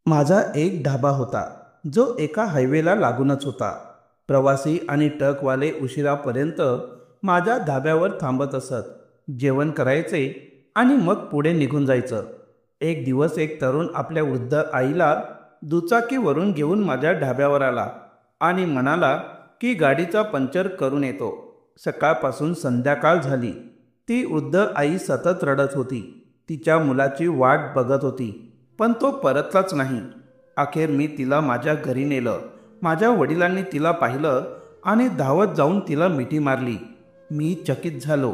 माझा एक ढाबा होता जो एका हायवेला लागूनच होता. प्रवासी आणि ट्रकवाले उशिरापर्यंत माझ्या ढाब्यावर थांबत असत, जेवण करायचे आणि मग पुढे निघून जायचं. एक दिवस एक तरुण आपल्या वृद्ध आईला दुचाकीवरून घेऊन माझ्या ढाब्यावर आला आणि म्हणाला की गाडीचा पंक्चर करून येतो. सकाळपासून संध्याकाळ झाली. ती वृद्ध आई सतत रडत होती. तिच्या मुलाची वाट बघत होती, पण तो परतलाच नाही. अखेर मी तिला माझ्या घरी नेलं. माझ्या वडिलांनी तिला पाहिलं आणि धावत जाऊन तिला मिठी मारली. मी चकित झालो.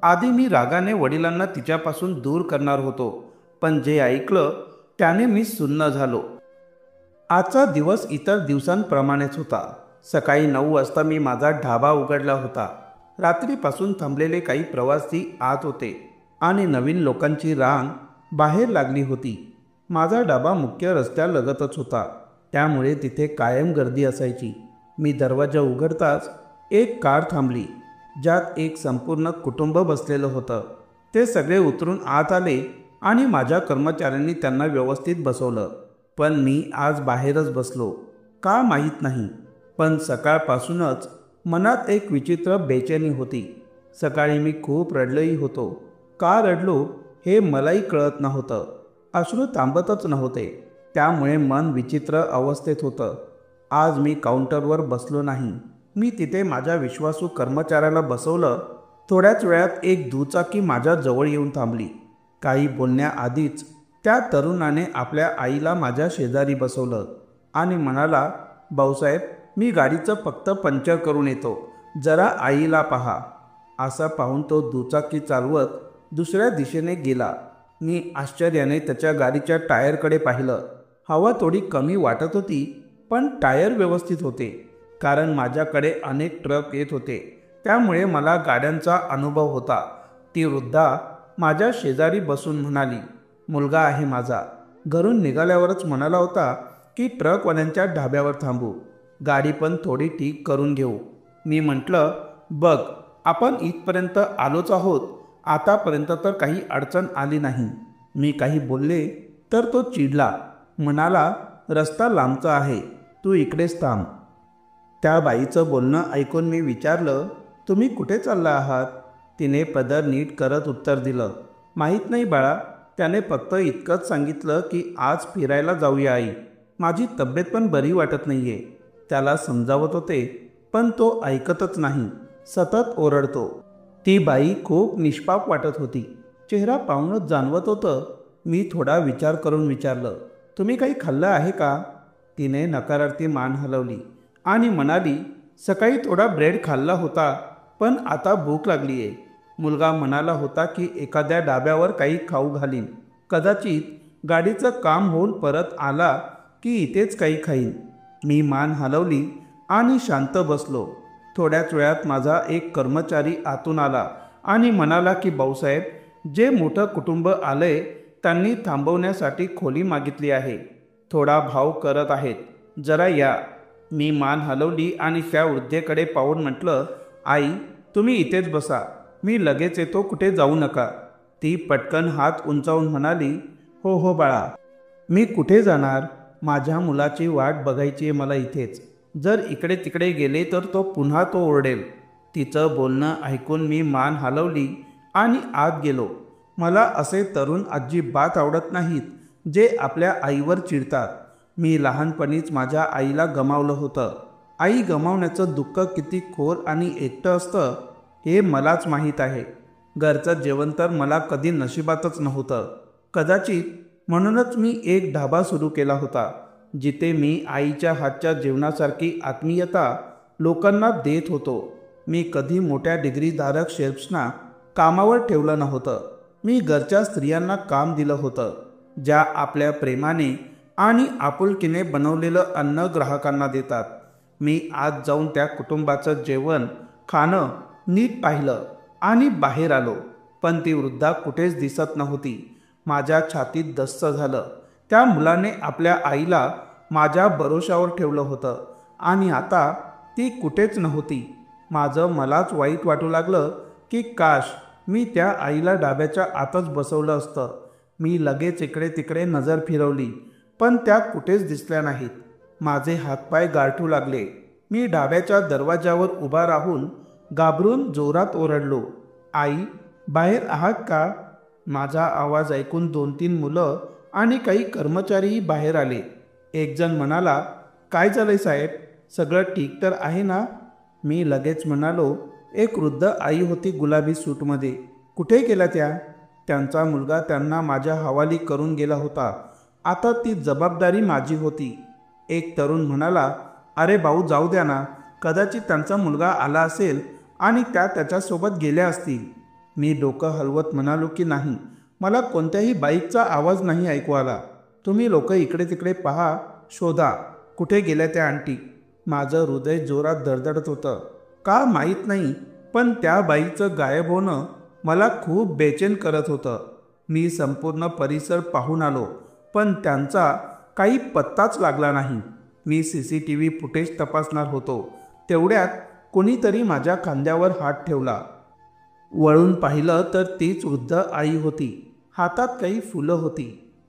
आधी मी रागाने वडिलांना तिच्यापासून दूर करणार होतो, पण जे ऐकलं त्याने मी सुन्न झालो. आजचा दिवस इतर दिवसांप्रमाणेच होता. सकाळी 9 वाजता मी माझा ढाबा उघडला होता. रात्रीपासून थांबलेले काही प्रवासी आत होते आणि नवीन लोकांची रांग बाहेर लागली होती. माझा ढाबा मुख्य रस्त्यालगतच होता, त्यामुळे तिथे कायम गर्दी असायची. मी दरवाजा उघडताच एक कार थांबली, ज्यात एक संपूर्ण कुटुंब बसलेलं होतं. ते सगळे उतरून आत आले आणि माझ्या कर्मचाऱ्यांनी त्यांना व्यवस्थित बसवलं. पण मी आज बाहेरच बसलो. का माहीत नाही, पण सकाळपासूनच मनात एक विचित्र बेचैनी होती. सकाळी मी खूप रडलोही होतो. का रडलो हे मलाही कळत नव्हतं. अश्रू थांबतच नव्हते, त्यामुळे मन विचित्र अवस्थेत होतं. आज मी काउंटरवर बसलो नाही. मी तिथे माझ्या विश्वासू कर्मचाऱ्याला बसवलं. थोड्याच वेळात एक दुचाकी माझ्या जवळ येऊन थांबली. काही बोलण्याआधीच त्या तरुणाने आपल्या आईला माझ्या शेजारी बसवलं आणि म्हणाला, भाऊसाहेब, मी गाडीचं फक्त पंक्चर करून येतो, जरा आईला पहा. असं पाहून तो दुचाकी चालवत दुसऱ्या दिशेने गेला. मी आश्चर्याने त्याच्या गाडीच्या टायरकडे पाहिलं. हवा थोडी कमी वाटत होती, पण टायर व्यवस्थित होते. कारण माझ्याकडे अनेक ट्रक येत होते, त्यामुळे मला गाड्यांचा अनुभव होता. ती वृद्धा माझ्या शेजारी बसून म्हणाली, मुलगा आहे माझा. घरून निघाल्यावरच म्हणाला होता की ट्रकवाल्यांच्या ढाब्यावर थांबू, गाडी पण थोडी ठीक करून घेऊ. मी म्हटलं, बघ, आपण इथपर्यंत आलोच आहोत. आतापर्यंत तर काही अडचण आली नाही. मी काही बोलले तर तो चिडला. म्हणाला, रस्ता लांबचा आहे, तू इकडेच थांब. त्या बाईचं बोलणं ऐकून मी विचारलं, तुम्ही कुठे चालला आहात? तिने पदर नीट करत उत्तर दिलं, माहीत नाही बाळा. त्याने फक्त इतकंच सांगितलं की आज फिरायला जाऊया आई. माझी तब्येत पण बरी वाटत नाहीये. त्याला समजावत होते, पण तो ऐकतच नाही, सतत ओरडतो. ती बाई खूप निष्पाप वाटत होती. चेहरा पाहूनच जाणवत होतं. मी थोडा विचार करून विचारलं, तुम्ही काही खाल्लं आहे का? तिने नकारार्थी मान हलवली आणि म्हणाली, सकाळी थोडा ब्रेड खाल्ला होता, पण आता भूक लागली आहे. मुलगा म्हणाला होता की एखाद्या डाब्यावर काही खाऊ घालीन. कदाचित गाडीचं काम होऊन परत आला की इथेच काही खाईन. मी मान हलवली आणि शांत बसलो. थोड्याच वेळात माझा एक कर्मचारी आतून आला आणि म्हणाला की भाऊसाहेब, जे मोठं कुटुंब आलंय त्यांनी थांबवण्यासाठी खोली मागितली आहे. थोडा भाव करत आहेत, जरा या. मी मान हलवली आणि त्या वृद्धेकडे पाहून म्हटलं, आई, तुम्ही इथेच बसा, मी लगेच येतो, कुठे जाऊ नका. ती पटकन हात उंचावून म्हणाली, हो हो बाळा. मी कुठे जाणार? माझ्या मुलाची वाट बघायची आहे मला इथेच. जर इकडे तिकडे गेले तर पुन्हा तो ओरडेल. तिचं बोलणं ऐकून मी मान हलवली आणि आत गेलो. मला असे तरुण अजिबात आवडत नाहीत, जे आपल्या आईवर चिडतात. मी लहानपणीच माझ्या आईला गमावलं होतं. आई गमावण्याचं दुःख किती खोल आणि एकटं असतं हे मलाच माहीत आहे. घरचं जेवण तर मला कधी नशिबातच नव्हतं. कदाचित म्हणूनच मी एक ढाबा सुरू केला होता, जिथे मी आईच्या हातच्या जेवणासारखी आत्मीयता लोकांना देत होतो. मी कधी मोठ्या डिग्रीधारक शेफ्सना कामावर ठेवलं नव्हतं. मी घरच्या स्त्रियांना काम दिलं होतं, ज्या आपल्या प्रेमाने आणि आपुलकीने बनवलेलं अन्न ग्राहकांना देतात. मी आज जाऊन त्या कुटुंबाचं जेवण खाणं नीट पाहिलं आणि बाहेर आलो, पण ती वृद्धा कुठेच दिसत नव्हती. माझ्या छातीत धस्स झालं. त्या मुलाने आपल्या आईला माझ्या भरोशावर ठेवलं होतं आणि आता ती कुठेच नव्हती. माझं मलाच वाईट वाटू लागलं की काश मी त्या आईला डाब्याच्या आतच बसवलं असतं. मी लगेच इकडे तिकडे नजर फिरवली, पण त्या कुठेच दिसल्या नाहीत. माझे हातपाय गारठू लागले. मी डाव्याच्या दरवाजावर उभा राहून घाबरून जोरात ओरडलो, आई, बाहेर आहात का? माझा आवाज ऐकून 2-3 मुलं आणि काही कर्मचारीही बाहेर आले. एक जण म्हणाला, काय झालंय साहेब, सगळं ठीक तर आहे ना? मी लगेच म्हणालो, एक वृद्ध आई होती गुलाबी सूटमध्ये, कुठे गेल्या त्या? त्यांचा मुलगा त्यांना माझ्या हवाली करून गेला होता. आता ती जबाबदारी माझी होती. एक तरुण म्हणाला, अरे भाऊ, जाऊ द्या ना, कदाचित त्यांचा मुलगा आला असेल आणि त्या त्याच्यासोबत गेल्या असतील. मी डोकं हलवत म्हणालो की नाही, मला कोणत्याही बाईकचा आवाज नाही ऐकू आला. तुम्ही लोक इकडे तिकडे पहा, शोधा, कुठे गेल्या त्या आंटी. माझं हृदय जोरात धडधडत होतं. का माहीत नाही, पण त्या बाईचं गायब होणं मला खूप बेचैन करत होतं. मी संपूर्ण परिसर पाहून आलो, पण त्यांचा काही पत्ताच लागला नाही. मी CCTV फुटेज तपासणार होतो. तेवढ्यात कोणीतरी माझ्या खांद्यावर हात ठेवला. वळून पाहिलं तर तीच वृद्ध आई होती. हातात काही फुलं होती.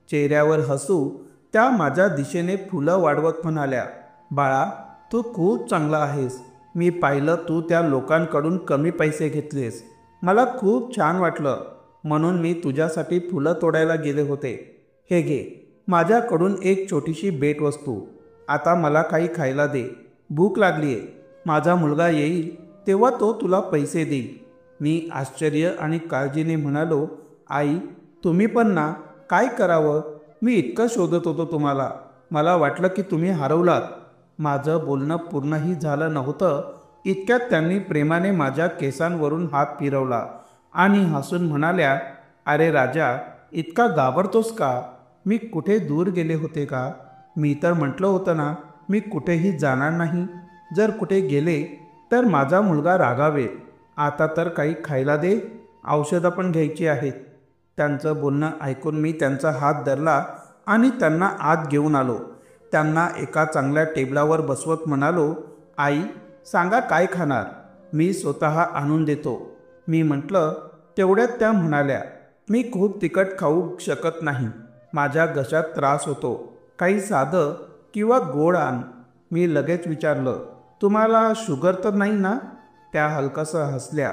चेहऱ्यावर हसू त्या माझ्या दिशेने फुलं वाढवत म्हणाल्या, बाळा, तू खूप चांगला आहेस. मी पाहिलं तू त्या लोकांकडून कमी पैसे घेतलेस. मला खूप छान वाटलं, म्हणून मी तुझ्यासाठी फुलं तोडायला गेले होते. हे घे, माझ्याकडून एक छोटीशी भेटवस्तू. आता मला काही खायला दे, भूक लागली आहे. माझा मुलगा येईल तेव्हा तो तुला पैसे देईल. मी आश्चर्य आणि काळजीने म्हणालो, आई, तुम्ही पण ना, काय करावं? मी इतकं शोधत होतो तुम्हाला. मला वाटलं की तुम्ही हरवलात. माझं बोलणं पूर्णही झालं नव्हतं इतक्यात त्यांनी प्रेमाने माझ्या केसांवरून हात फिरवला आणि हसून म्हणाल्या, अरे राजा, इतका घाबरतोस का? मी कुठे दूर गेले होते का? मी तर म्हटलं होतं ना, मी कुठेही जाणार नाही. जर कुठे गेले तर माझा मुलगा रागावेल. आता तर काही खायला दे, औषधं पण घ्यायची आहेत. त्यांचं बोलणं ऐकून मी त्यांचा हात धरला आणि त्यांना आत घेऊन आलो. त्यांना एका चांगल्या टेबलावर बसवत म्हणालो, आई, सांगा काय खाणार, मी स्वतः आणून देतो. मी म्हटलं. तेवढ्यात त्या म्हणाल्या, मी खूप तिखट खाऊ शकत नाही. माझ्या घशात त्रास होतो. काही साधं किंवा गोड आण. मी लगेच विचारलं, तुम्हाला शुगर तर नाही ना? त्या हलकसं हसल्या.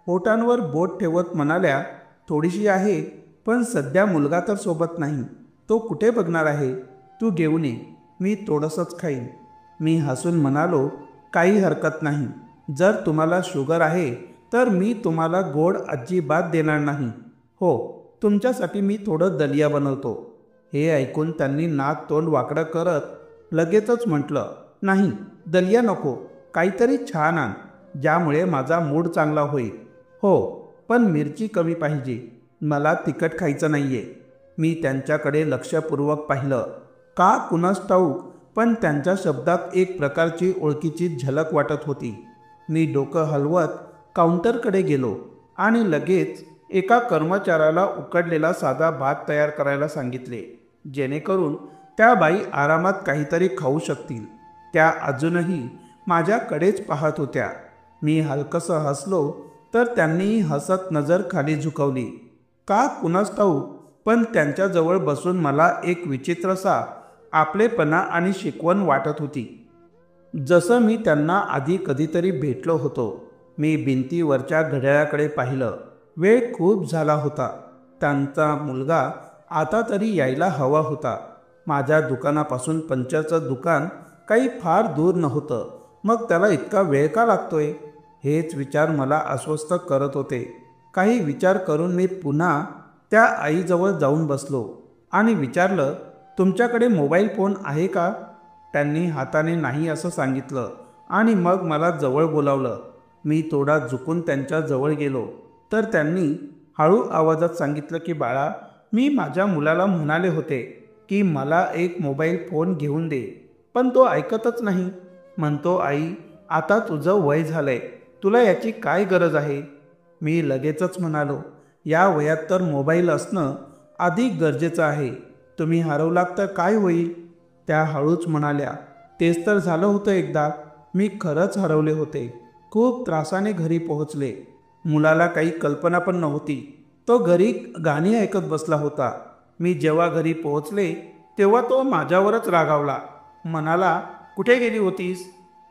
ओठांवर बोट ठेवत म्हणाल्या, थोडीशी आहे, पण सध्या मुलगा तर सोबत नाही. तो कुठे बघणार आहे? तू घेऊन ये, मी थोडंसंच खाईन. मी हसून म्हणालो, काही हरकत नाही. जर तुम्हाला शुगर आहे तर मी तुम्हाला गोड अजिबात देणार नाही. हो, तुमच्यासाठी मी थोडं दलिया बनवतो. हे ऐकून त्यांनी नाक तोंड वाकडं करत लगेचच म्हटलं, नाही, दलिया नको, काहीतरी छान आण, ज्यामुळे माझा मूड चांगला होईल. हो, पण मिरची कमी पाहिजे, मला तिखट खायचं नाही आहे. मी त्यांच्याकडे लक्षपूर्वक पाहिलं. का कुणास ठाऊक, पण त्यांच्या शब्दात एक प्रकारची ओळखीची झलक वाटत होती. मी डोकं हलवत काउंटरकडे गेलो आणि लगेच एका कर्मचाऱ्याला उकडलेला साधा भात तयार करायला सांगितले, जेणेकरून त्या बाई आरामात काहीतरी खाऊ शकतील. त्या अजूनही माझ्याकडेच पाहत होत्या. मी हलकसं हसलो तर त्यांनीही हसत नजर खाली झुकवली. का कुणास ठाऊक, पण त्यांच्याजवळ बसून मला एक विचित्रसा आपलेपणा आणि शिकवण वाटत होती, जसं मी त्यांना आधी कधीतरी भेटलो होतो. मी भिंतीवरच्या घड्याळाकडे पाहिलं. वेळ खूप झाला होता. त्यांचा मुलगा आता तरी यायला हवा होता. माझ्या दुकानापासून पंचरचं दुकान काही फार दूर नव्हतं. मग त्याला इतका वेळ का लागतोय? हेच विचार मला अस्वस्थ करत होते. काही विचार करून मी पुन्हा त्या आईजवळ जाऊन बसलो आणि विचारलं, तुमच्याकडे मोबाईल फोन आहे का? त्यांनी हाताने नाही असं सांगितलं आणि मग मला जवळ बोलावलं. मी थोडा झुकून त्यांच्या जवळ गेलो तर त्यांनी हळू आवाजात सांगितलं की, बाळा, मी माझ्या मुलाला म्हणाले होते की मला एक मोबाईल फोन घेऊन दे, पण तो ऐकतच नाही. म्हणतो, आई, आता तुझं वय झालंय, तुला याची काय गरज आहे? मी लगेचच म्हणालो, या वयात तर मोबाईल असणं अधिक गरजेचं आहे. तुम्ही हरवलात तर काय होईल? त्या हळूच म्हणाल्या, तेच तर झालं होतं एकदा. मी खरंच हरवले होते. खूप त्रासाने घरी पोहोचले. मुलाला काही कल्पना पण नव्हती. तो घरी गाणी ऐकत बसला होता. मी जेव्हा घरी पोहोचले तेव्हा तो माझ्यावरच रागावला. म्हणाला, कुठे गेली होतीस?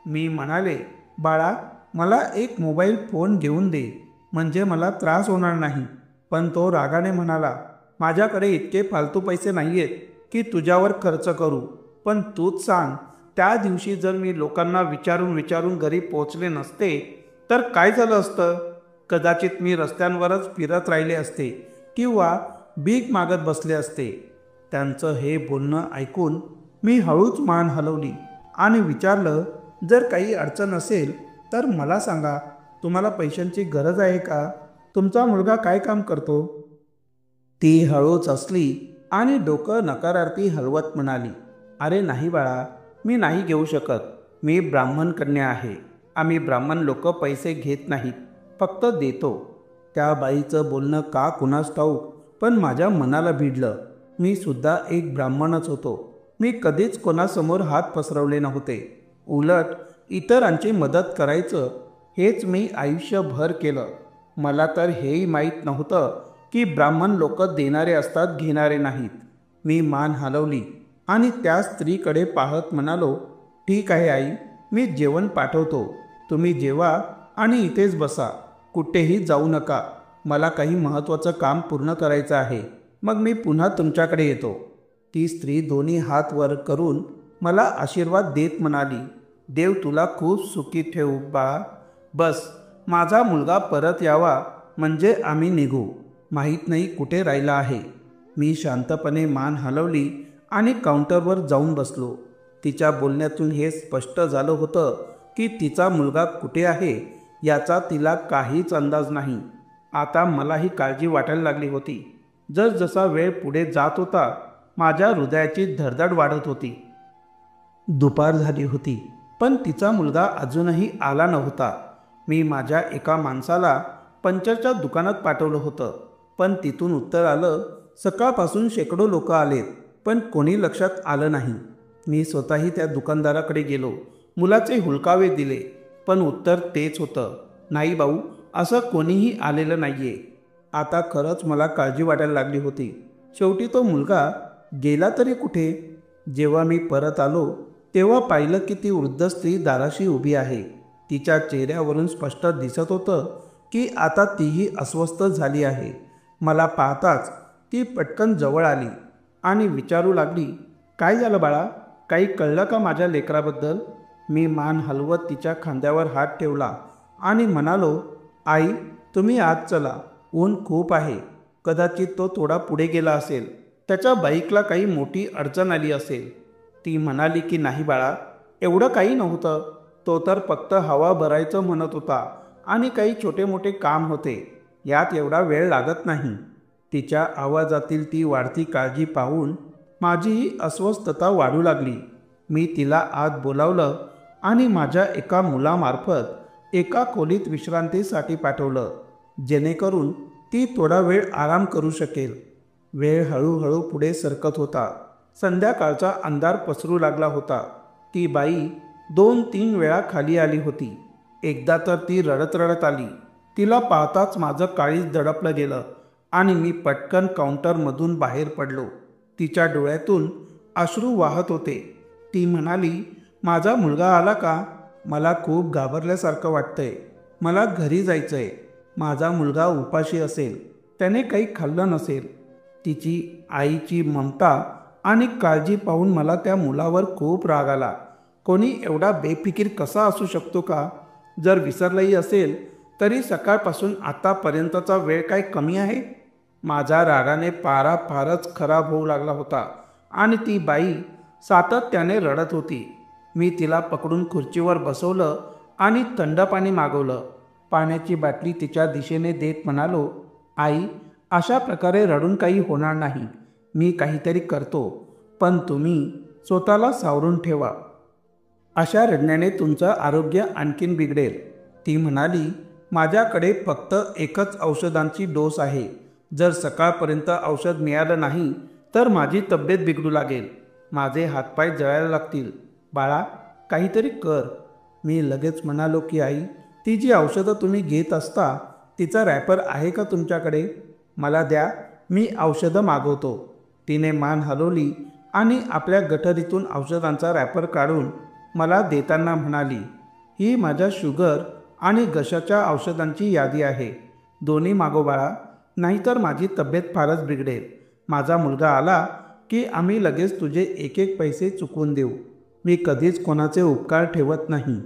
मी म्हणाले, बाळा, मला एक मोबाईल फोन घेऊन दे, म्हणजे मला त्रास होणार नाही. पण तो रागाने म्हणाला, माझ्याकडे इतके फालतू पैसे नाही आहेत की तुझ्यावर खर्च करू. पण तूच सांग, त्या दिवशी जर मी लोकांना विचारून विचारून घरी पोचले नसते तर काय झालं असतं? कदाचित मी रस्त्यांवरच फिरत राहिले असते किंवा भीक मागत बसले असते. त्यांचं हे बोलणं ऐकून मी हळूच मान हलवली आणि विचारलं, जर काही अडचण असेल तर मला सांगा. तुम्हाला पैशांची गरज आहे का? तुमचा मुलगा काय काम करतो? ती हळूच हसली आणि डोकं नकारार्थी हलवत म्हणाली, अरे नाही बाळा, मी नाही घेऊ शकत. मी ब्राह्मण कन्या आहे. आम्ही ब्राह्मण लोक पैसे घेत नाहीत, फक्त देतो. त्या बाईचं बोलणं का कुणास ठाऊक, पण माझ्या मनाला भिडलं. मी सुद्धा एक ब्राह्मणच होतो. मी कधीच कोणासमोर हात पसरवले नव्हते. उलट इतरांची मदत करायचं हेच मी आयुष्यभर केलं. मला तर हेही माहीत नव्हतं की ब्राह्मण लोक देणारे असतात, घेणारे नाहीत. मी मान हलवली आणि त्या स्त्रीकडे पाहत म्हणालो, ठीक आहे आई, मी जेवण पाठवतो. तुम्ही जेवा आणि इथेच बसा, कुठेही जाऊ नका. मला काही महत्त्वाचं काम पूर्ण करायचं आहे. मग मी पुन्हा तुमच्याकडे येतो. ती स्त्री दोन्ही हात वर करून मला आशीर्वाद देत म्हणाली, देव तुला खूप सुखी ठेवू बाळा. बस माझा मुलगा परत यावा म्हणजे आम्ही निघू. माहीत नाही कुठे राहिला आहे. मी शांतपणे मान हलवली आणि काउंटरवर जाऊन बसलो. तिच्या बोलण्यातून हे स्पष्ट झालं होतं की तिचा मुलगा कुठे आहे याचा तिला काहीच अंदाज नाही. आता मलाही काळजी वाटायला लागली होती. जसजसा वेळ पुढे जात होता माझ्या हृदयाची धडधड वाढत होती. दुपार झाली होती, पण तिचा मुलगा अजूनही आला नव्हता. मी माझ्या एका माणसाला पंचरच्या दुकानात पाठवलं होतं, पण तिथून उत्तर आलं, सकाळपासून शेकडो लोक आलेत, पण कोणी लक्षात आलं नाही. मी स्वतःही त्या दुकानदाराकडे गेलो. मुलाचे हुलकावे दिले, पण उत्तर तेच होतं, नाही भाऊ, असं कोणीही आलेलं नाही आहे. आता खरंच मला काळजी वाटायला लागली होती. शेवटी तो मुलगा गेला तरी कुठे? जेव्हा मी परत आलो तेव्हा पाहिलं की ती वृद्ध स्त्री दाराशी उभी आहे. तिच्या चेहऱ्यावरून स्पष्ट दिसत होतं की आता तीही अस्वस्थ झाली आहे. मला पाहताच ती पटकन जवळ आली आणि विचारू लागली, काय झालं बाळा? काही कळलं का माझ्या लेकराबद्दल? मी मान हलवत तिच्या खांद्यावर हात ठेवला आणि म्हणालो, आई, तुम्ही आत चला. ऊन खूप आहे. कदाचित तो थोडा पुढे गेला असेल. त्याच्या बाईकला काही मोठी अडचण आली असेल. ती म्हणाली की नाही बाळा, एवढं काही नव्हतं. तो तर फक्त हवा भरायचं म्हणत होता आणि काही छोटे मोठे काम होते. यात एवढा वेळ लागत नाही. तिच्या आवाजातील ती वाढती काळजी पाहून माझीही अस्वस्थता वाढू लागली. मी तिला आत बोलावलं आणि माझ्या एका मुलामार्फत एका खोलीत विश्रांतीसाठी पाठवलं, जेणेकरून ती थोडा वेळ आराम करू शकेल. वेळ हळूहळू पुढे सरकत होता. संध्याकाळचा अंधार पसरू लागला होता. ती बाई 2-3 वेळा खाली आली होती. एकदा तर ती रडत रडत आली. तिला पाहताच माझं काळीज दडपलं गेलं आणि मी पटकन काउंटरमधून बाहेर पडलो. तिच्या डोळ्यातून अश्रू वाहत होते. ती म्हणाली, माझा मुलगा आला का? मला खूप घाबरल्यासारखं वाटतंय. मला घरी जायचंय. माझा मुलगा उपाशी असेल, त्याने काही खाल्लं नसेल. तिची आईची ममता आणि काळजी पाहून मला त्या मुलावर खूप राग आला. कोणी एवढा बेफिकीर कसा असू शकतो का? जर विसरलंही असेल तरी सकाळपासून आतापर्यंतचा वेळ काय कमी आहे? माझ्या रागाने पारा फारच खराब होऊ लागला होता आणि ती बाई सातत्याने रडत होती. मी तिला पकडून खुर्चीवर बसवलं आणि थंड पाणी मागवलं. पाण्याची बाटली तिच्या दिशेने देत म्हणालो, आई, अशा प्रकारे रडून काही होणार नाही. मी काहीतरी करतो, पण तुम्ही स्वतःला सावरून ठेवा. अशा रडण्याने तुमचं आरोग्य आणखीन बिघडेल. ती म्हणाली, माझ्याकडे फक्त एकच औषधांची डोस आहे. जर सकाळपर्यंत औषध मिळालं नाही तर माझी तब्येत बिघडू लागेल. माझे हातपाय जळायला लागतील. बाळा, काहीतरी कर. मी लगेच म्हणालो की आई, ती जी औषधं तुम्ही घेत असता तिचा रॅपर आहे का तुमच्याकडे? मला द्या, मी औषधं मागवतो. तिने मान हलवली आणि आपल्या गठरीतून औषधांचा रॅपर काढून मला देताना म्हणाली, ही माझ्या शुगर आणि घशाच्या औषधांची यादी आहे. दोन्ही मागो बाळा, नाहीतर माझी तब्येत फारच बिघडेल. माझा मुलगा आला की आम्ही लगेच तुझे एक एक पैसे चुकवून देऊ. मी कधीच कोणाचे उपकार ठेवत नाही.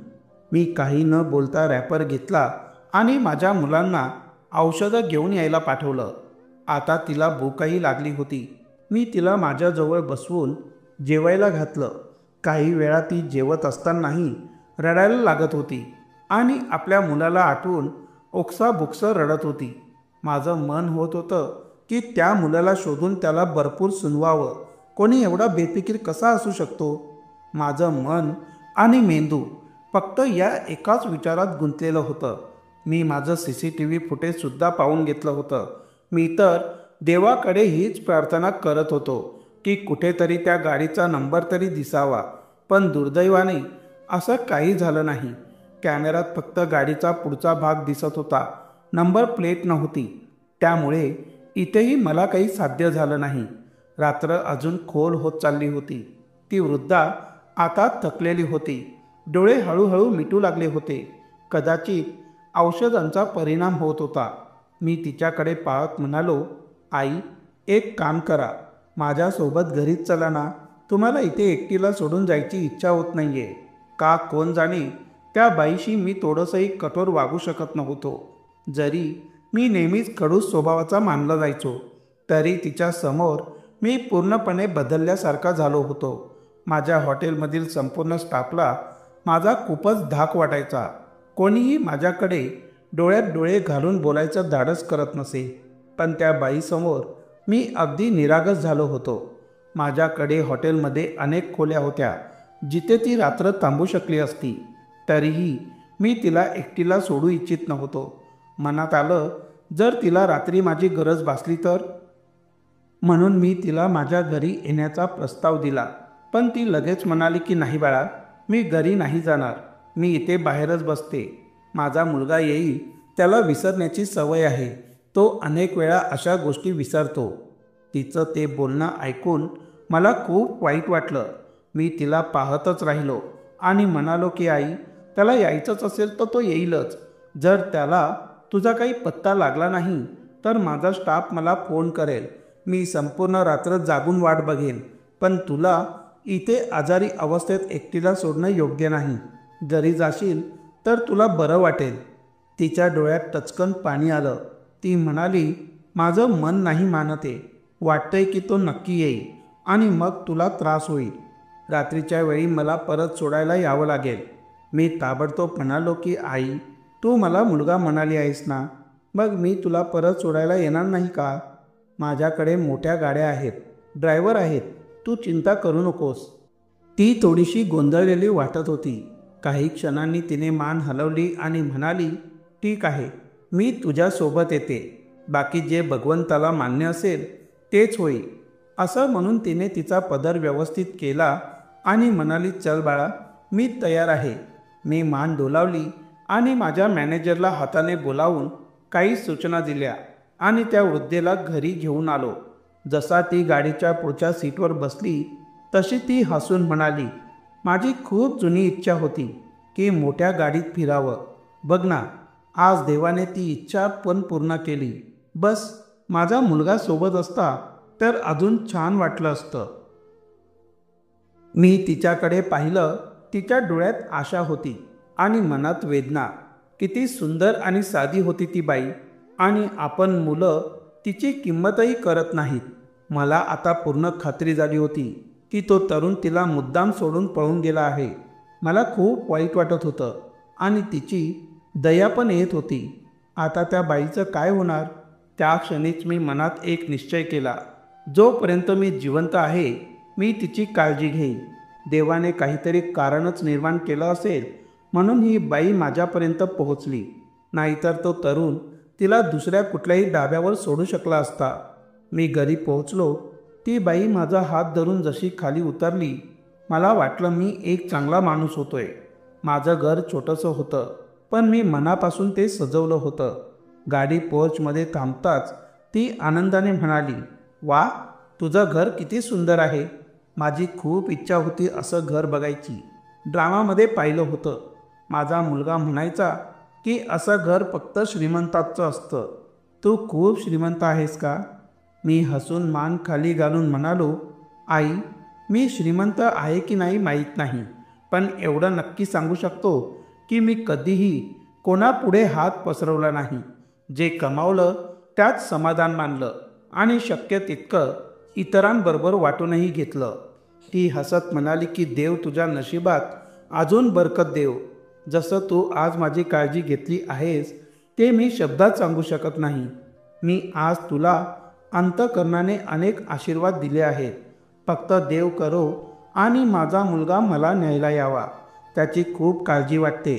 मी काही न बोलता रॅपर घेतला आणि माझ्या मुलांना औषधं घेऊन यायला पाठवलं. आता तिला भूकही लागली होती. मी तिला माझ्याजवळ बसवून जेवायला घातलं. काही वेळा ती जेवत असतानाही रडायला लागत होती आणि आपल्या मुलाला आठवून ओक्साबुक्सं रडत होती. माझं मन होत होतं की त्या मुलाला शोधून त्याला भरपूर सुनवावं. कोणी एवढा बेफिकीर कसा असू शकतो? माझं मन आणि मेंदू फक्त या एकाच विचारात गुंतलेलं होतं. मी माझं CCTV फुटेजसुद्धा पाहून घेतलं होतं. मी तर देवाकडे हीच प्रार्थना करत होतो की कुठेतरी त्या गाडीचा नंबर तरी दिसावा. पण दुर्दैवाने असं काही झालं नाही. कॅमेऱ्यात फक्त गाडीचा पुढचा भाग दिसत होता, नंबर प्लेट नव्हती. त्यामुळे इथेही मला काही साध्य झालं नाही. रात्र अजून खोल होत चालली होती. ती वृद्धा आता थकलेली होती. डोळे हळूहळू मिटू लागले होते. कदाचित औषधांचा परिणाम होत होता. मी तिच्याकडे पाहत म्हणालो, आई, एक काम करा, माझ्यासोबत घरीच चला ना. तुम्हाला इथे एकटीला सोडून जायची इच्छा होत नाहीये का? कोण जाणे, त्या बाईशी मी थोडंसंही कठोर वागू शकत नव्हतो. जरी मी नेहमीच खडूस स्वभावाचा मानला जायचो, तरी तिच्यासमोर मी पूर्णपणे बदलल्यासारखा झालो होतो. माझ्या हॉटेलमधील संपूर्ण स्टाफला माझा खूपच धाक वाटायचा. कोणीही माझ्याकडे डोळ्यात डोळे घालून बोलायचं धाडस करत नसे. पण त्या बाईसमोर मी अगदी निरागस झालो होतो. माझ्याकडे हॉटेलमध्ये अनेक खोल्या होत्या जिथे ती रात्र थांबू शकली असती. तरीही मी तिला एकटीला सोडू इच्छित नव्हतो. मनात आलं, जर तिला रात्री माझी गरज भासली तर. म्हणून मी तिला माझ्या घरी येण्याचा प्रस्ताव दिला. पण ती लगेच म्हणाली की नाही बाळा, मी घरी नाही जाणार. मी इथे बाहेरच बसते. माझा मुलगा येईल, त्याला विसरण्याची सवय आहे. तो अनेक वेळा अशा गोष्टी विसरतो. तिचं ते बोलणं ऐकून मला खूप वाईट वाटलं. मी तिला पाहतच राहिलो आणि म्हणालो की आई, त्याला यायचंच असेल तर तो येईलच. जर त्याला तुझा काही पत्ता लागला नाही तर माझा स्टाफ मला फोन करेल. मी संपूर्ण रात्र जागून वाट बघेन. पण तुला इथे आजारी अवस्थेत एकटीला सोडणं योग्य नाही. जरी जाशील तर तुला बरं वाटेल. तिच्या डोळ्यात टचकन पाणी आलं. ती म्हणाली, माझं मन नाही मानते. वाटतंय की तो नक्की येईल आणि मग तुला त्रास होईल. रात्रीच्या वेळी मला परत सोडायला यावं लागेल. मी ताबडतोब म्हणालो की आई, तू मला मुलगा म्हणाली आहेस ना, मग मी तुला परत सोडायला येणार नाही का? माझ्याकडे मोठ्या गाड्या आहेत, ड्रायव्हर आहेत, तू चिंता करू नकोस. ती थोडीशी गोंधळलेली वाटत होती. काही क्षणांनी तिने मान हलवली आणि म्हणाली, ठीक आहे, मी तुझ्यासोबत येते. बाकी जे भगवंताला मान्य असेल तेच होईल. असं म्हणून तिने तिचा पदर व्यवस्थित केला आणि म्हणाली, चल बाळा, मी तयार आहे. मी मान डोलावली आणि माझ्या मॅनेजरला हाताने बोलावून काही सूचना दिल्या आणि त्या वृद्धेला घरी घेऊन आलो. जसा ती गाडीच्या पुढच्या सीटवर बसली तशी ती हसून म्हणाली, माझी खूप जुनी इच्छा होती की मोठ्या गाडीत फिरावं. बघ ना, आज देवाने ती इच्छा पण पूर्ण केली. बस माझा मुलगा सोबत असता तर अजून छान वाटलं असतं. मी तिच्याकडे पाहिलं. तिच्या डोळ्यात आशा होती आणि मनात वेदना. किती सुंदर आणि साधी होती ती बाई. आणि आपण मुलं तिची किंमतही करत नाहीत. मला आता पूर्ण खात्री झाली होती की तो तरुण तिला मुद्दाम सोडून पळून गेला आहे. मला खूप वाईट वाटत होतं आणि तिची दया पण येत होती. आता त्या बाईचं काय होणार? त्या क्षणीच मी मनात एक निश्चय केला, जोपर्यंत मी जिवंत आहे मी तिची काळजी घेईन. देवाने काहीतरी कारणच निर्माण केलं असेल म्हणून ही बाई माझ्यापर्यंत पोहोचली. नाहीतर तो तरुण तिला दुसऱ्या कुठल्याही डाब्यावर सोडू शकला असता. मी घरी पोहोचलो. ती बाई माझा हात धरून जशी खाली उतरली, मला वाटलं मी एक चांगला माणूस होतोय. माझं घर छोटंसं होतं, पण मी मनापासून ते सजवलं होतं. गाडी पोर्चमध्ये थांबताच ती आनंदाने म्हणाली, वा, तुझं घर किती सुंदर आहे. माझी खूप इच्छा होती असं घर बघायची. ड्रामामध्ये पाहिलं होतं. माझा मुलगा म्हणायचा की असं घर फक्त श्रीमंताचं असतं. तू खूप श्रीमंत आहेस का? मी हसून मान खाली घालून म्हणालो, आई, मी श्रीमंत आहे की नाही माहीत नाही, पण एवढं नक्की सांगू शकतो की मी कधीही कोणापुढे हात पसरवला नाही. जे कमावलं त्यात समाधान मानलं आणि शक्य तितकं इतरांबरोबर वाटूनही घेतलं. ती हसत म्हणाली की देव तुझ्या नशिबात अजून बरकत देव. जसं तू आज माझी काळजी घेतली आहेस ते मी शब्दात सांगू शकत नाही. मी आज तुला अंतःकरणाने अनेक आशीर्वाद दिले आहेत. फक्त देव करो आणि माझा मुलगा मला न्यायला यावा. त्याची खूप काळजी वाटते.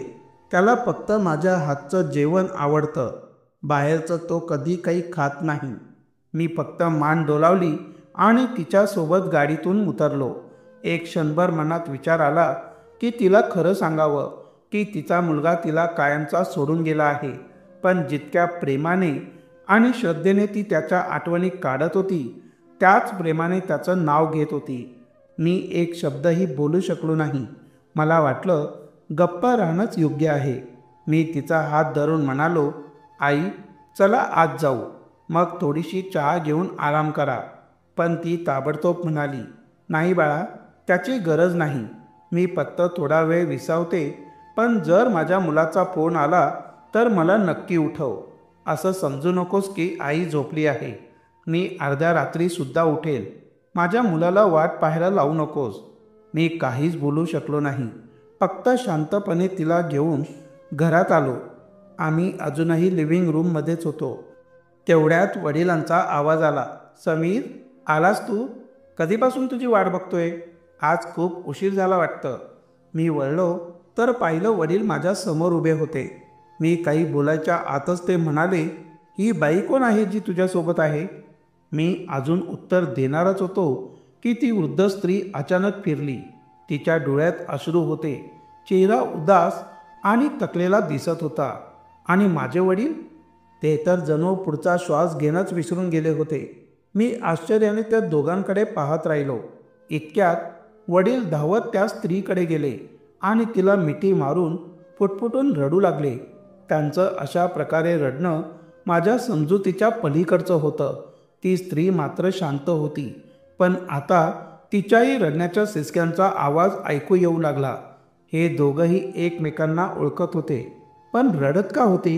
त्याला फक्त माझ्या हातचं जेवण आवडतं. बाहेरचं तो कधी काही खात नाही. मी फक्त मान डोलावली आणि तिच्यासोबत गाडीतून उतरलो. एक क्षणभर मनात विचार आला की तिला खरं सांगावं की तिचा मुलगा तिला कायमचा सोडून गेला आहे. पण जितक्या प्रेमाने आणि श्रद्धेने ती त्याच्या आठवणी काढत होती त्याच प्रेमाने त्याचं नाव घेत होती. मी एक शब्दही बोलू शकलो नाही. मला वाटलं गप्प राहणंच योग्य आहे. मी तिचा हात धरून म्हणालो, आई, चला आत जाऊ, मग थोडीशी चहा घेऊन आराम करा. पण ती ताबडतोब म्हणाली, नाही बाळा, त्याची गरज नाही. मी फक्त थोडा वेळ विसावते, पण जर माझ्या मुलाचा फोन आला तर मला नक्की उठव. असं समजू नकोस की आई झोपली आहे. मी अर्ध्या रात्रीसुद्धा उठेल. माझ्या मुलाला वाट पाहायला लावू नकोस. मी काहीच बोलू शकलो नाही. फक्त शांतपणे तिला घेऊन घरात आलो. आम्ही अजूनही लिव्हिंग रूममध्येच होतो. तेवढ्यात वडिलांचा आवाज आला, समीर, आलास तू? कधीपासून तुझी वाट बघतोय. आज खूप उशीर झाला वाटतं. मी वळलो तर पाहिलं वडील माझ्या समोर उभे होते. मी काही बोलायच्या आतच ते म्हणाले, ही बाई कोण आहे जी तुझ्यासोबत आहे? मी अजून उत्तर देणारच होतो की ती वृद्ध स्त्री अचानक फिरली. तिच्या डोळ्यात अश्रू होते. चेहरा उदास आणि थकलेला दिसत होता. आणि माझे वडील? ते तर जणू पुढचा श्वास घेणंच विसरून गेले होते. मी आश्चर्याने त्या दोघांकडे पाहत राहिलो. इतक्यात वडील धावत त्या स्त्रीकडे गेले आणि तिला मिठी मारून फुटफुटून रडू लागले. त्यांचं अशा प्रकारे रडणं माझ्या समजुतीच्या पलीकडचं होतं. ती स्त्री मात्र शांत होती, पण आता तिच्याही रडण्याच्या सिसक्यांचा आवाज ऐकू येऊ लागला. हे दोघंही एकमेकांना ओळखत होते, पण रडत का होते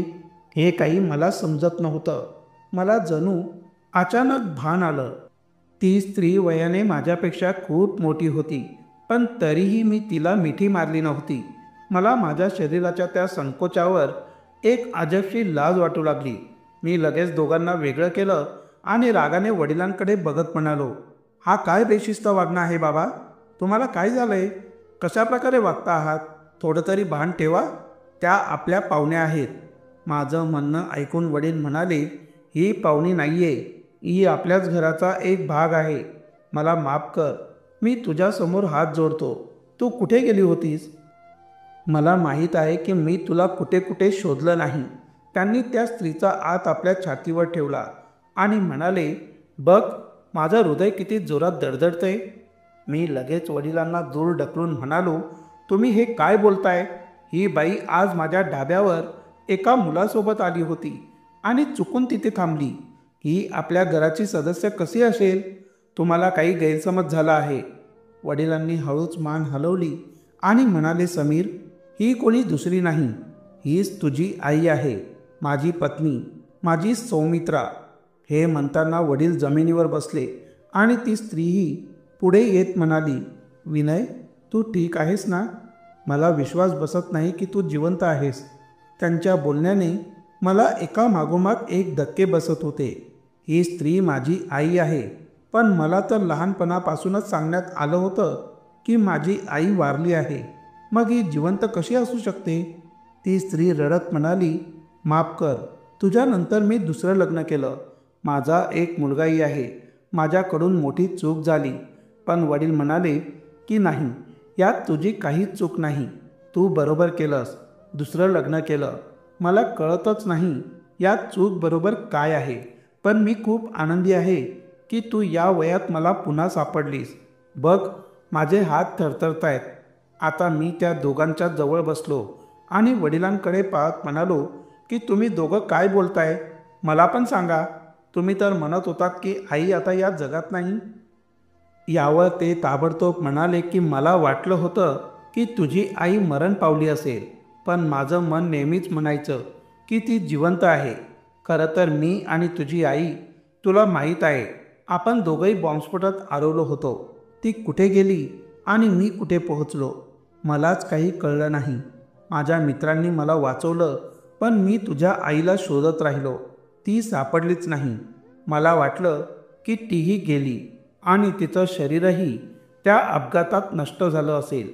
हे काही मला समजत नव्हतं. मला जणू अचानक भान आलं. ती स्त्री वयाने माझ्यापेक्षा खूप मोठी होती, पण तरीही मी तिला मिठी मारली नव्हती. मला माझ्या शरीराच्या त्या संकोचावर एक अजबशी लाज वाटू लागली. मी लगेच दोघांना वेगळं केलं आणि रागाने वडिलांकडे बघत म्हणालो, हा काय बेशिस्त वागणं आहे बाबा? तुम्हाला काय झालंय? कशा प्रकारे वागता आहात? थोडं तरी भान ठेवा. त्या आपल्या पाहुण्या आहेत. माझं म्हणणं ऐकून वडील म्हणाले, ही पाहुणी नाही आहे, ही आपल्याच घराचा एक भाग आहे. मला माफ कर. मी तुझ्यासमोर हात जोडतो. तू कुठे गेली होतीस? मला माहीत आहे की मी तुला कुठे कुठे शोधलं नाही. त्यांनी त्या स्त्रीचा हात आपल्या छातीवर ठेवला आणि म्हणाले, बघ, माझं हृदय किती जोरात धडधडतंय. मी लगेच वडिलांना दूर ढकलून म्हणालो, तुम्ही हे काय बोलताय? ही बाई आज माझ्या ढाब्यावर एका मुलासोबत आली होती आणि चुकून तिथे थांबली. ही आपल्या घराची सदस्य कशी असेल? तुम्हाला काही गैरसमज झाला आहे. वडिलांनी हळूच मान हलवली आणि म्हणाले, समीर, ही कोणी दुसरी नाही, हीच तुझी आई आहे, माझी पत्नी, माझी सौमित्रा. हे म्हणताना वडील जमिनीवर बसले आणि ती स्त्रीही पुढे येत म्हणाली, विनय, तू ठीक आहेस ना? मला विश्वास बसत नाही की तू जिवंत आहेस. त्यांच्या बोलण्याने मला एका मागोमाग एक धक्के बसत होते. ही स्त्री माझी आई आहे, पण मला तर लहानपणापासूनच सांगण्यात आलं होतं की माझी आई वारली आहे. मग ही जिवंत कशी असू शकते? ती स्त्री रडत म्हणाली, माफ कर, तुझ्यानंतर मी दुसरं लग्न केलं. माझा एक मुलगाही आहे. माझ्याकडून मोठी चूक झाली. पण वडील म्हणाले की नाही, यात तुझी काहीच चूक नाही. तू बरोबर केलंस, दुसरं लग्न केलं. मला कळतच नाही यात चूक बरोबर काय आहे, पण मी खूप आनंदी आहे की तू या वयात मला पुन्हा सापडलीस. बघ, माझे हात थरथरतायत. आता मी त्या दोघांच्या जवळ बसलो आणि वडिलांकडे पाहत म्हणालो की तुम्ही दोघं काय बोलताय? मला पण सांगा. तुम्ही तर म्हणत होतात की आई आता या जगात नाही. यावर ते ताबडतोब म्हणाले की मला वाटलं होतं की तुझी आई मरण पावली असेल, पण माझं मन नेहमीच म्हणायचं की ती जिवंत आहे. खरं तर मी आणि तुझी आई, तुला माहीत आहे, आपण दोघंही बॉम्बस्फोटात हरवलो होतो. ती कुठे गेली आणि मी कुठे पोहोचलो मलाच काही कळलं नाही. माझ्या मित्रांनी मला वाचवलं, पण मी तुझ्या आईला शोधत राहिलो. ती सापडलीच नाही. मला वाटलं की तीही गेली आणि तिचं शरीरही त्या अपघातात नष्ट झालं असेल.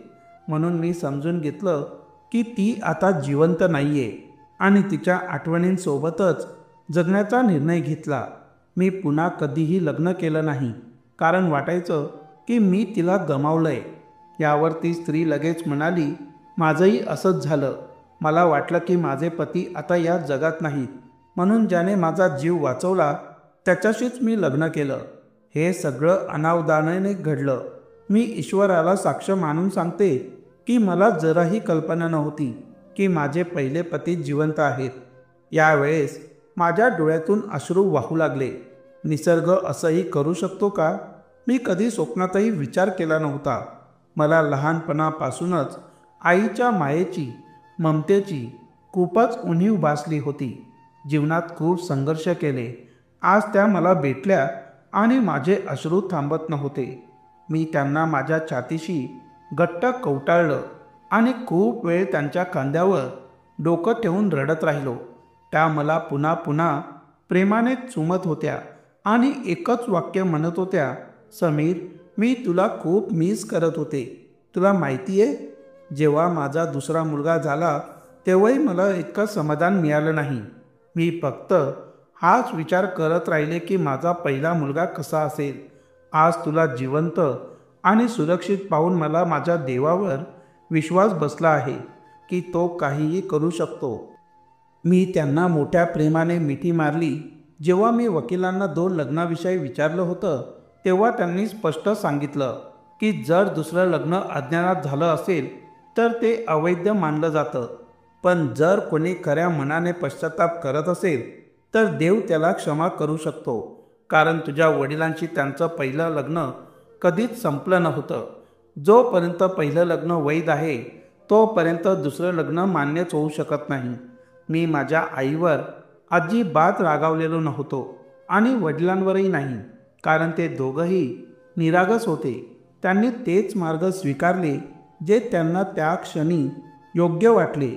म्हणून मी समजून घेतलं की ती आता जिवंत नाही आहे आणि तिच्या आठवणींसोबतच जगण्याचा निर्णय घेतला. मी पुन्हा कधीही लग्न केलं नाही, कारण वाटायचं की मी तिला गमावलंय. यावर ती स्त्री लगेच म्हणाली, माझंही असंच झालं. मला वाटलं की माझे पती आता या जगात नाहीत, म्हणून ज्याने माझा जीव वाचवला त्याच्याशीच मी लग्न केलं. हे सगळं अनावधानाने घडलं. मी ईश्वराला साक्ष मानून सांगते की मला जराही कल्पना नव्हती की माझे पहिले पती जिवंत आहेत. यावेळेस माझ्या डोळ्यातून अश्रू वाहू लागले. निसर्ग असंही करू शकतो का? मी कधी स्वप्नातही विचार केला नव्हता. मला लहानपणापासूनच आईच्या मायेची, ममतेची खूपच उणीव भासली होती. जीवनात खूप संघर्ष केले. आज त्या मला भेटल्या आणि माझे अश्रू थांबत नव्हते. मी त्यांना माझ्या छातीशी घट्ट कवटाळलं आणि खूप वेळ त्यांच्या खांद्यावर डोकं ठेवून रडत राहिलो. त्या मला पुन्हा पुन्हा प्रेमाने चुमत होत्या आणि एकच वाक्य म्हणत होत्या, समीर, मी तुला खूप मिस करत होते. तुला माहिती आहे, जेव्हा माझा दुसरा मुलगा झाला तेव्हाही मला इतकं समाधान मिळालं नाही. मी फक्त हाच विचार करत राहिले की माझा पहिला मुलगा कसा असेल. आज तुला जिवंत आणि सुरक्षित पाहून मला माझ्या देवावर विश्वास बसला आहे की तो काहीही करू शकतो. मी त्यांना मोठ्या प्रेमाने मिठी मारली. जेव्हा मी वकिलांना 2 लग्नाविषयी विचारलं होतं तेव्हा त्यांनी स्पष्ट सांगितलं की जर दुसरं लग्न अज्ञानात झालं असेल तर ते अवैध मानलं जातं, पण जर कोणी खऱ्या मनाने पश्चाताप करत असेल तर देव त्याला क्षमा करू शकतो. कारण तुझ्या वडिलांशी त्यांचं पहिलं लग्न कधीच संपलं नव्हतं. जोपर्यंत पहिलं लग्न वैध आहे तोपर्यंत दुसरं लग्न मान्यच होऊ शकत नाही. मी माझ्या आईवर अजिबात रागावलेलो नव्हतो आणि वडिलांवरही नाही, कारण ते दोघंही निरागस होते. त्यांनी तेच मार्ग स्वीकारले जे त्यांना त्या क्षणी योग्य वाटले.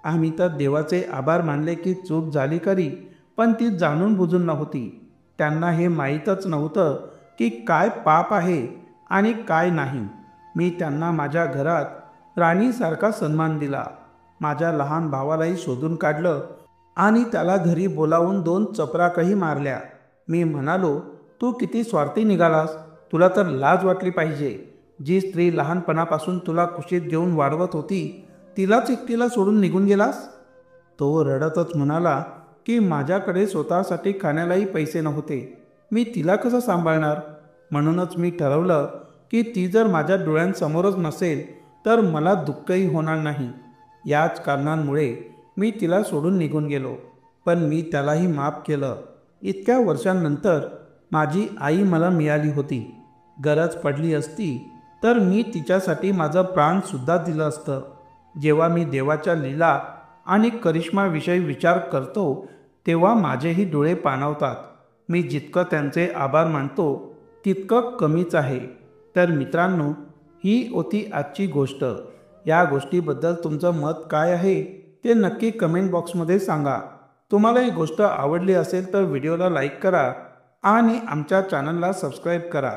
आम्ही तर देवाचे आभार मानले की चूक झाली खरी, पण ती जाणून बुजून नव्हती. त्यांना हे माहीतच नव्हतं की काय पाप आहे आणि काय नाही. मी त्यांना माझ्या घरात राणीसारखा सन्मान दिला. माझ्या लहान भावालाही शोधून काढलं आणि त्याला घरी बोलावून 2 चपराकही मारल्या. मी म्हणालो, तू किती स्वार्थी निघालास. तुला तर लाज वाटली पाहिजे. जी स्त्री लहानपणापासून तुला कुशीत घेऊन वाढवत होती तिलाच एकटीला सोडून निघून गेलास. तो रडतच म्हणाला की माझ्याकडे स्वतःसाठी खाण्यालाही पैसे नव्हते. मी तिला कसं सांभाळणार. म्हणूनच मी ठरवलं की ती जर माझ्या डोळ्यांसमोरच नसेल तर मला दुःखही होणार नाही. याच कारणांमुळे मी तिला सोडून निघून गेलो, पण मी त्यालाही माफ केलं. इतक्या वर्षांनंतर माझी आई मला मिळाली होती. गरज पडली असती तर मी तिच्यासाठी माझं प्राणसुद्धा दिलं असतं. जेव्हा मी देवाच्या लीला आणि करिश्माविषयी विचार करतो तेव्हा माझेही डोळे पाणावतात. मी जितकं त्यांचे आभार मानतो तितकं कमीच आहे. तर मित्रांनो, ही होती आजची गोष्ट. या गोष्टीबद्दल तुमचं मत काय आहे ते नक्की कमेंट बॉक्समध्ये सांगा. तुम्हाला ही गोष्ट आवडली असेल तर व्हिडिओला लाईक करा आणि आमच्या चॅनलला सबस्क्राईब करा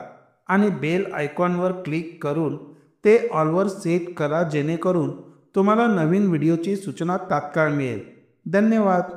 आणि बेल आयकॉनवर क्लिक करून ते ऑलवर सेट करा, जेणेकरून तुम्हाला नवीन व्हिडिओची सूचना तात्काळ मिळेल. धन्यवाद.